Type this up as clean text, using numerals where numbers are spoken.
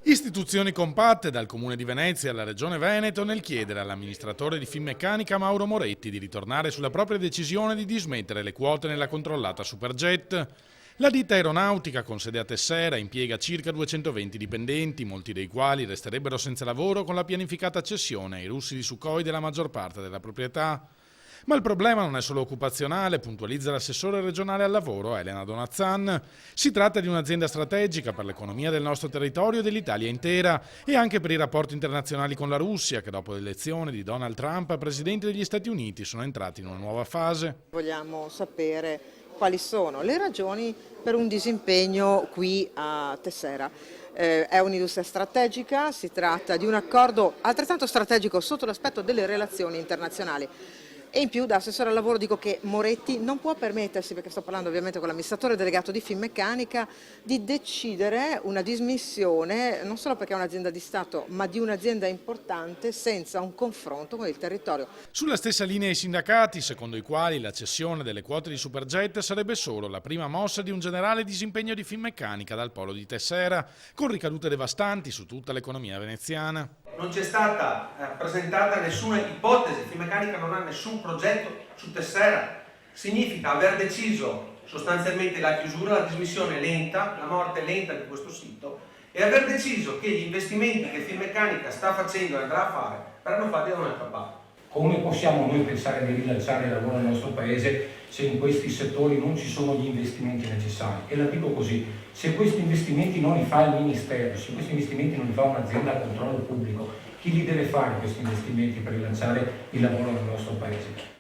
Istituzioni compatte dal Comune di Venezia alla Regione Veneto nel chiedere all'amministratore di Finmeccanica Mauro Moretti di ritornare sulla propria decisione di dismettere le quote nella controllata Superjet. La ditta aeronautica con sede a Tessera impiega circa 220 dipendenti, molti dei quali resterebbero senza lavoro con la pianificata cessione ai russi di Sukhoi della maggior parte della proprietà. Ma il problema non è solo occupazionale, puntualizza l'assessore regionale al lavoro Elena Donazzan. Si tratta di un'azienda strategica per l'economia del nostro territorio e dell'Italia intera e anche per i rapporti internazionali con la Russia, che dopo l'elezione di Donald Trump a presidente degli Stati Uniti sono entrati in una nuova fase. Vogliamo sapere quali sono le ragioni per un disimpegno qui a Tessera. È un'industria strategica, si tratta di un accordo altrettanto strategico sotto l'aspetto delle relazioni internazionali. E in più da assessore al lavoro dico che Moretti non può permettersi, perché sto parlando ovviamente con l'amministratore delegato di Finmeccanica, di decidere una dismissione non solo perché è un'azienda di Stato ma di un'azienda importante senza un confronto con il territorio. Sulla stessa linea i sindacati, secondo i quali la cessione delle quote di Superjet sarebbe solo la prima mossa di un generale disimpegno di Finmeccanica dal polo di Tessera, con ricadute devastanti su tutta l'economia veneziana. Non c'è stata presentata nessuna ipotesi, Finmeccanica non ha nessun progetto su Tessera, significa aver deciso sostanzialmente la chiusura, la dismissione lenta, la morte lenta di questo sito e aver deciso che gli investimenti che Finmeccanica sta facendo e andrà a fare verranno fatti da un'altra parte. Come possiamo noi pensare di rilanciare il lavoro nel nostro paese se in questi settori non ci sono gli investimenti necessari? E la dico così, se questi investimenti non li fa il Ministero, se questi investimenti non li fa un'azienda a controllo pubblico, chi li deve fare questi investimenti per rilanciare il lavoro nel nostro paese?